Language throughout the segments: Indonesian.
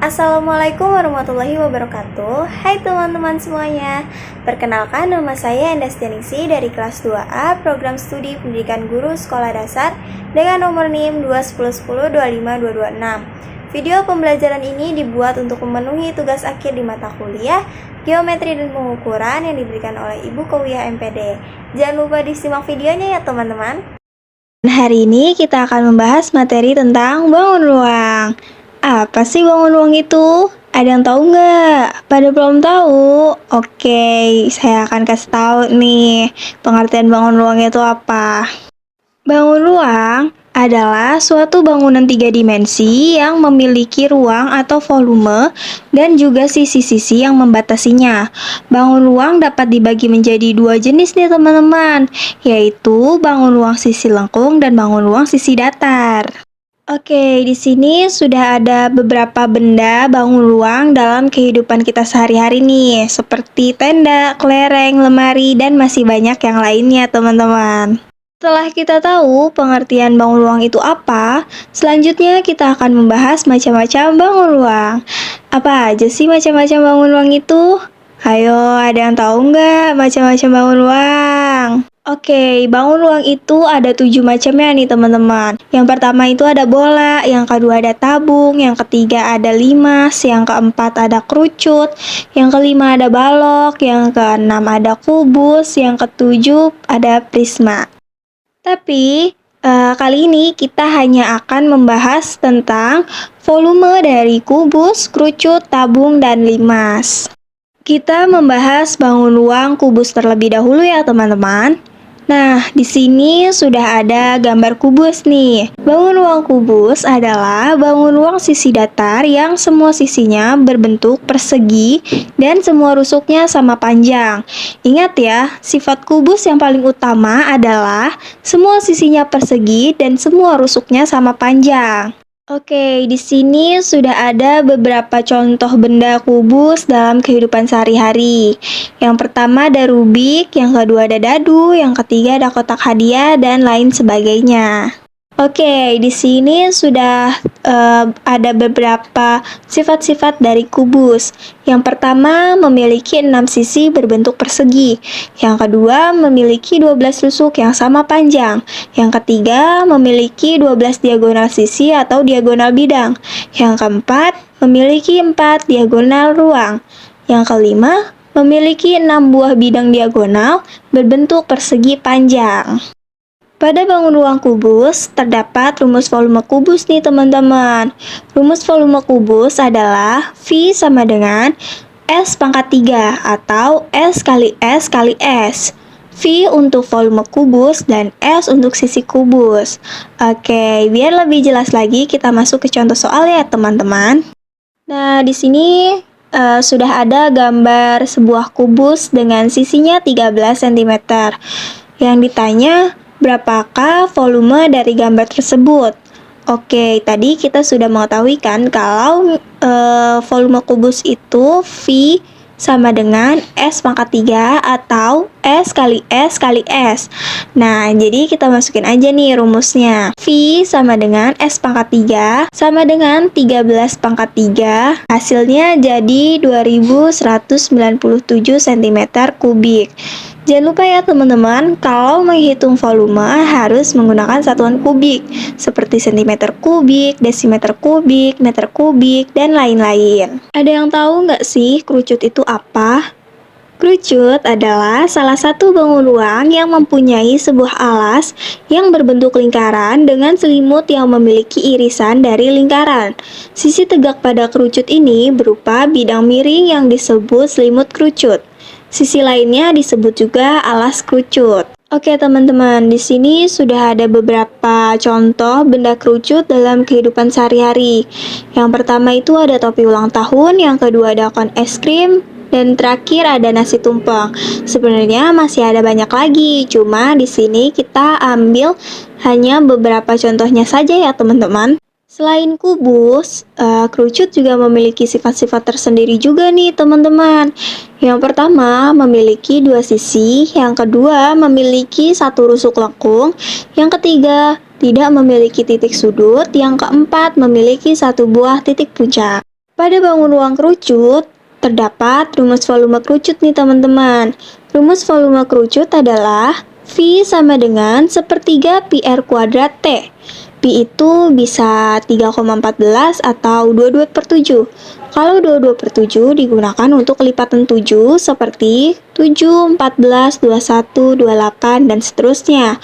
Assalamualaikum warahmatullahi wabarakatuh. Hai teman-teman semuanya. Perkenalkan, nama saya Endas Janisi dari kelas 2A Program Studi Pendidikan Guru Sekolah Dasar dengan nomor NIM 21010252226. Video pembelajaran ini dibuat untuk memenuhi tugas akhir di mata kuliah Geometri dan Pengukuran yang diberikan oleh Ibu Kowiyah MPD. Jangan lupa disimak videonya ya teman-teman. Hari ini kita akan membahas materi tentang bangun ruang. Apa sih bangun ruang itu? Ada yang tahu nggak? Pada belum tahu? Oke, saya akan kasih tahu nih pengertian bangun ruang itu apa. Bangun ruang adalah suatu bangunan 3 dimensi yang memiliki ruang atau volume dan juga sisi-sisi yang membatasinya. Bangun ruang dapat dibagi menjadi 2 jenis nih teman-teman, yaitu bangun ruang sisi lengkung dan bangun ruang sisi datar. Oke, di sini sudah ada beberapa benda bangun ruang dalam kehidupan kita sehari-hari nih, seperti tenda, kelereng, lemari, dan masih banyak yang lainnya, teman-teman. Setelah kita tahu pengertian bangun ruang itu apa, selanjutnya kita akan membahas macam-macam bangun ruang. Apa aja sih macam-macam bangun ruang itu? Ayo, ada yang tahu nggak macam-macam bangun ruang? Oke, bangun ruang itu ada 7 macamnya nih teman-teman. Yang pertama itu ada bola, yang kedua ada tabung, yang ketiga ada limas, yang keempat ada kerucut, yang kelima ada balok, yang keenam ada kubus, yang ketujuh ada prisma. Tapi kali ini kita hanya akan membahas tentang volume dari kubus, kerucut, tabung, dan limas. Kita membahas bangun ruang kubus terlebih dahulu ya teman-teman. Nah, di sini sudah ada gambar kubus nih. Bangun ruang kubus adalah bangun ruang sisi datar yang semua sisinya berbentuk persegi dan semua rusuknya sama panjang. Ingat ya, sifat kubus yang paling utama adalah semua sisinya persegi dan semua rusuknya sama panjang. Oke, di sini sudah ada beberapa contoh benda kubus dalam kehidupan sehari-hari. Yang pertama ada rubik, yang kedua ada dadu, yang ketiga ada kotak hadiah, dan lain sebagainya. Oke, di sini sudah ada beberapa sifat-sifat dari kubus. Yang pertama, memiliki 6 sisi berbentuk persegi. Yang kedua, memiliki 12 rusuk yang sama panjang. Yang ketiga, memiliki 12 diagonal sisi atau diagonal bidang. Yang keempat, memiliki 4 diagonal ruang. Yang kelima, memiliki 6 buah bidang diagonal berbentuk persegi panjang. Pada bangun ruang kubus, terdapat rumus volume kubus nih teman-teman. Rumus volume kubus adalah V sama dengan S pangkat 3 atau S kali S kali S. V untuk volume kubus dan S untuk sisi kubus. Oke, biar lebih jelas lagi kita masuk ke contoh soal ya teman-teman. Nah, di sini sudah ada gambar sebuah kubus dengan sisinya 13 cm. Yang ditanya, berapakah volume dari gambar tersebut? Oke, tadi kita sudah mengetahui kan kalau volume kubus itu V sama dengan S pangkat 3 atau S kali S kali S. Nah, jadi kita masukin aja nih rumusnya. V sama dengan S pangkat 3 sama dengan 13 pangkat 3. Hasilnya jadi 2197 cm kubik. Jangan lupa ya teman-teman, kalau menghitung volume harus menggunakan satuan kubik, seperti cm kubik, desimeter kubik, meter kubik, dan lain-lain. Ada yang tahu nggak sih kerucut itu apa? Kerucut adalah salah satu bangun ruang yang mempunyai sebuah alas yang berbentuk lingkaran dengan selimut yang memiliki irisan dari lingkaran. Sisi tegak pada kerucut ini berupa bidang miring yang disebut selimut kerucut. Sisi lainnya disebut juga alas kerucut. Oke teman-teman, di sini sudah ada beberapa contoh benda kerucut dalam kehidupan sehari-hari. Yang pertama itu ada topi ulang tahun, yang kedua ada kon es krim, dan terakhir ada nasi tumpeng. Sebenarnya masih ada banyak lagi, cuma di sini kita ambil hanya beberapa contohnya saja ya teman-teman. Selain kubus, kerucut juga memiliki sifat-sifat tersendiri juga nih teman-teman. Yang pertama memiliki 2 sisi, yang kedua memiliki 1 rusuk lengkung, yang ketiga tidak memiliki titik sudut, yang keempat memiliki 1 buah titik puncak. Pada bangun ruang kerucut, terdapat rumus volume kerucut nih teman-teman. Rumus volume kerucut adalah V sama dengan sepertiga pi R kuadrat T. Pi itu bisa 3,14 atau 22/7. Kalau 22/7 digunakan untuk kelipatan 7 seperti 7, 14, 21, 28, dan seterusnya.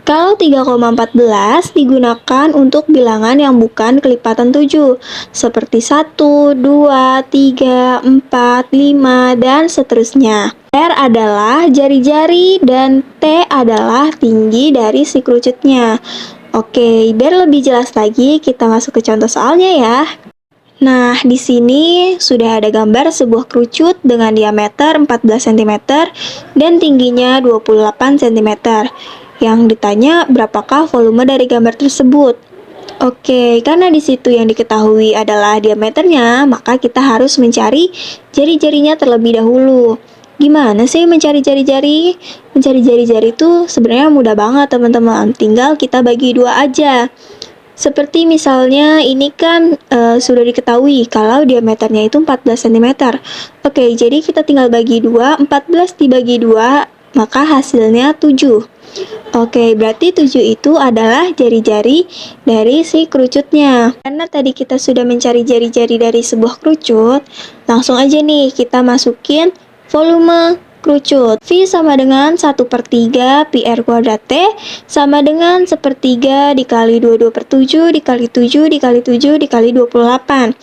Kalau 3,14 digunakan untuk bilangan yang bukan kelipatan 7 seperti 1, 2, 3, 4, 5, dan seterusnya. R adalah jari-jari dan T adalah tinggi dari si kerucutnya. Oke, biar lebih jelas lagi, kita masuk ke contoh soalnya ya. Nah, di sini sudah ada gambar sebuah kerucut dengan diameter 14 cm dan tingginya 28 cm. Yang ditanya berapakah volume dari gambar tersebut. Oke, karena di situ yang diketahui adalah diameternya, maka kita harus mencari jari-jarinya terlebih dahulu. Gimana sih mencari jari-jari? Mencari jari-jari itu sebenarnya mudah banget teman-teman, tinggal kita bagi dua aja. Seperti misalnya ini kan sudah diketahui kalau diameternya itu 14 cm. Oke, jadi kita tinggal bagi dua, 14 dibagi 2, maka hasilnya 7. Oke, berarti 7 itu adalah jari-jari dari si kerucutnya. Karena tadi kita sudah mencari jari-jari dari sebuah kerucut, langsung aja nih kita masukin volume kerucut. V sama dengan 1/3 pi R kuadrat T sama dengan 1/3 dikali 22/7 dikali 7 dikali 7 dikali 28.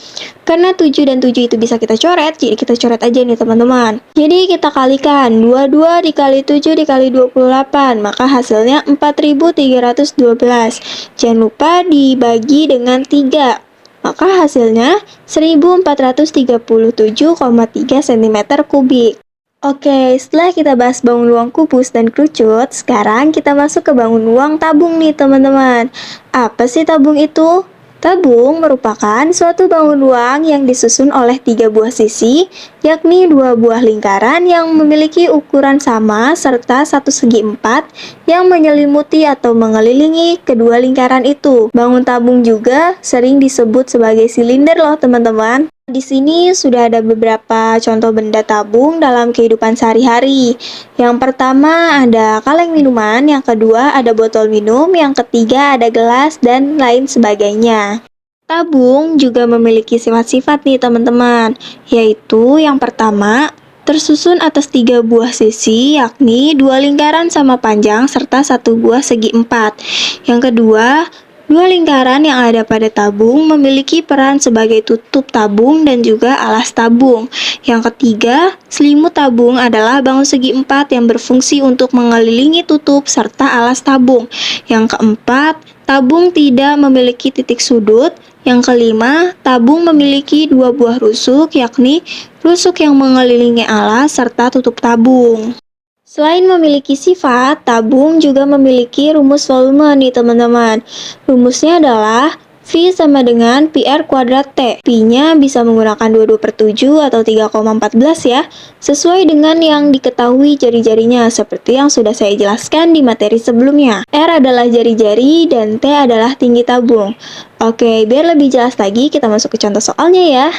Karena 7 dan 7 itu bisa kita coret, jadi kita coret aja nih teman-teman. Jadi kita kalikan 22 dikali 7 dikali 28, maka hasilnya 4312. Jangan lupa dibagi dengan 3. Maka hasilnya 1437,3 cm kubik. Oke, setelah kita bahas bangun ruang kubus dan kerucut, sekarang kita masuk ke bangun ruang tabung nih teman-teman. Apa sih tabung itu? Tabung merupakan suatu bangun ruang yang disusun oleh 3 buah sisi, yakni 2 buah lingkaran yang memiliki ukuran sama serta satu segi 4 yang menyelimuti atau mengelilingi kedua lingkaran itu. Bangun tabung juga sering disebut sebagai silinder loh teman-teman. Di sini sudah ada beberapa contoh benda tabung dalam kehidupan sehari-hari. Yang pertama ada kaleng minuman, yang kedua ada botol minum, yang ketiga ada gelas, dan lain sebagainya. Tabung juga memiliki sifat-sifat nih teman-teman, yaitu yang pertama, tersusun atas 3 buah sisi, yakni 2 lingkaran sama panjang serta 1 buah segi 4. Yang kedua, 2 lingkaran yang ada pada tabung memiliki peran sebagai tutup tabung dan juga alas tabung. Yang ketiga, selimut tabung adalah bangun segi 4 yang berfungsi untuk mengelilingi tutup serta alas tabung. Yang keempat, tabung tidak memiliki titik sudut. Yang kelima, tabung memiliki 2 buah rusuk, yakni rusuk yang mengelilingi alas serta tutup tabung. Selain memiliki sifat, tabung juga memiliki rumus volume nih teman-teman. Rumusnya adalah V sama dengan pi R kuadrat T. Pi-nya bisa menggunakan 22/7 atau 3,14 ya, sesuai dengan yang diketahui jari-jarinya seperti yang sudah saya jelaskan di materi sebelumnya. R adalah jari-jari dan T adalah tinggi tabung. Oke, biar lebih jelas lagi kita masuk ke contoh soalnya ya.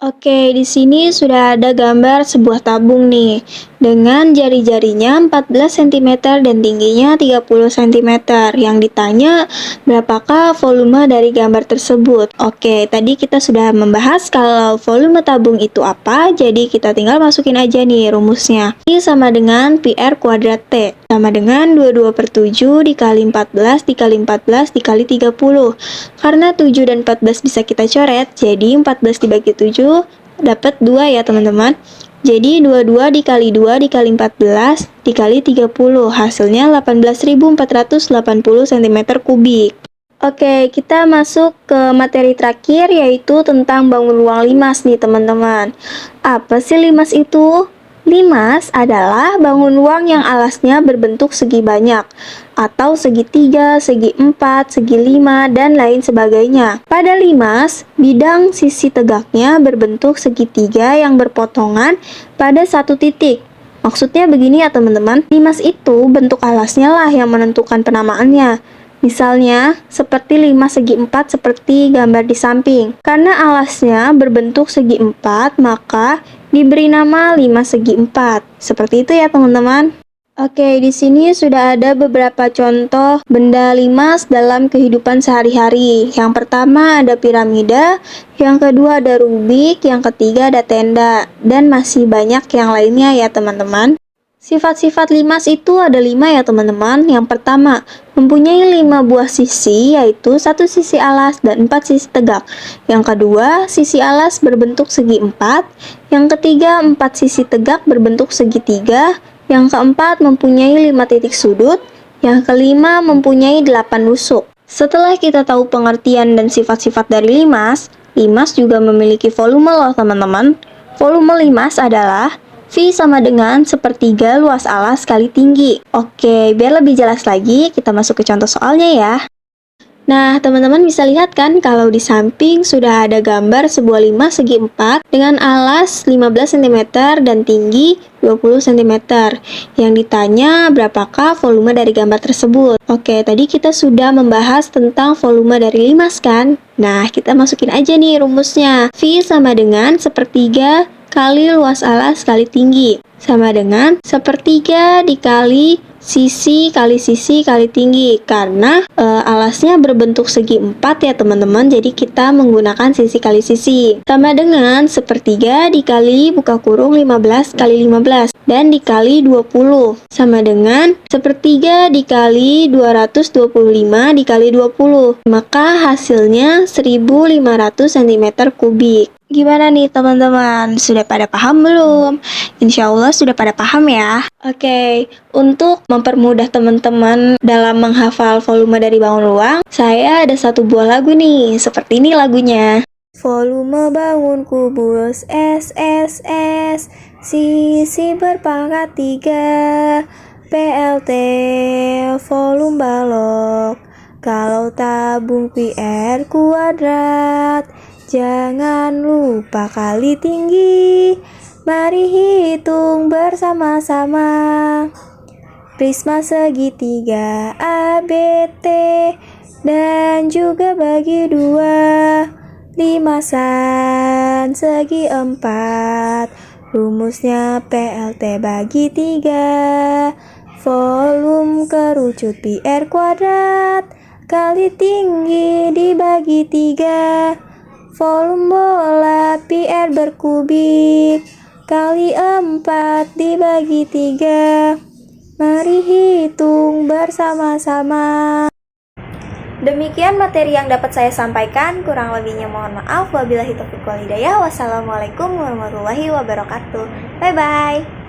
Oke, di sini sudah ada gambar sebuah tabung nih, dengan jari-jarinya 14 cm dan tingginya 30 cm. Yang ditanya, berapakah volume dari gambar tersebut? Oke, tadi kita sudah membahas kalau volume tabung itu apa, jadi kita tinggal masukin aja nih rumusnya. I sama dengan pi R kuadrat T, sama dengan 22/7 dikali 14 dikali 14 dikali 30. Karena 7 dan 14 bisa kita coret, jadi 14 dibagi 7 dapat 2 ya teman-teman. Jadi 22 dikali 2 dikali 14 dikali 30, hasilnya 18.480 cm kubik. Oke, kita masuk ke materi terakhir yaitu tentang bangun ruang limas nih teman-teman. Apa sih limas itu? Limas adalah bangun ruang yang alasnya berbentuk segi banyak, atau segi 3, segi 4, segi 5, dan lain sebagainya. Pada limas, bidang sisi tegaknya berbentuk segitiga yang berpotongan pada satu titik. Maksudnya begini ya teman-teman, limas itu bentuk alasnya lah yang menentukan penamaannya. Misalnya, seperti 5 segi 4 seperti gambar di samping. Karena alasnya berbentuk segi 4, maka diberi nama 5 segi 4. Seperti itu ya teman-teman. Oke, di sini sudah ada beberapa contoh benda limas dalam kehidupan sehari-hari. Yang pertama ada piramida, yang kedua ada rubik, yang ketiga ada tenda, dan masih banyak yang lainnya ya teman-teman. Sifat-sifat limas itu ada 5 ya teman-teman. Yang pertama, mempunyai 5 buah sisi, yaitu 1 sisi alas dan 4 sisi tegak. Yang kedua, sisi alas berbentuk segi 4. Yang ketiga, 4 sisi tegak berbentuk segitiga. Yang keempat, mempunyai 5 titik sudut. Yang kelima, mempunyai 8 lusuk. Setelah kita tahu pengertian dan sifat-sifat dari limas, limas juga memiliki volume loh teman-teman. Volume limas adalah V sama dengan sepertiga luas alas kali tinggi. Oke, biar lebih jelas lagi, kita masuk ke contoh soalnya ya. Nah, teman-teman bisa lihat kan kalau di samping sudah ada gambar sebuah limas segi 4 dengan alas 15 cm dan tinggi 20 cm. Yang ditanya berapakah volume dari gambar tersebut. Oke, tadi kita sudah membahas tentang volume dari limas kan? Nah, kita masukin aja nih rumusnya. V sama dengan sepertiga kali luas alas kali tinggi, sama dengan sepertiga dikali sisi kali tinggi, karena alasnya berbentuk segi 4 ya teman-teman, jadi kita menggunakan sisi kali sisi, sama dengan sepertiga dikali buka kurung 15 kali 15 dan dikali 20, sama dengan sepertiga dikali 225 dikali 20, maka hasilnya 1500 cm kubik. Gimana nih teman-teman? Sudah pada paham belum? Insya Allah sudah pada paham ya. Oke, untuk mempermudah teman-teman dalam menghafal volume dari bangun ruang, saya ada satu buah lagu nih. Seperti ini lagunya. Volume bangun kubus SSS, sisi berpangkat 3, PLT volume balok. Kalau tabung PR kuadrat, jangan lupa kali tinggi. Mari hitung bersama-sama. Prisma segitiga ABT dan juga bagi 2. Limasan segi 4. Rumusnya PLT bagi 3. Volume kerucut PR kuadrat kali tinggi dibagi 3. Volume bola PR berkubik kali 4 dibagi 3. Mari hitung bersama-sama. Demikian materi yang dapat saya sampaikan, kurang lebihnya mohon maaf. Wabillahi taufiq wal hidayah. Wassalamualaikum warahmatullahi wabarakatuh. Bye-bye.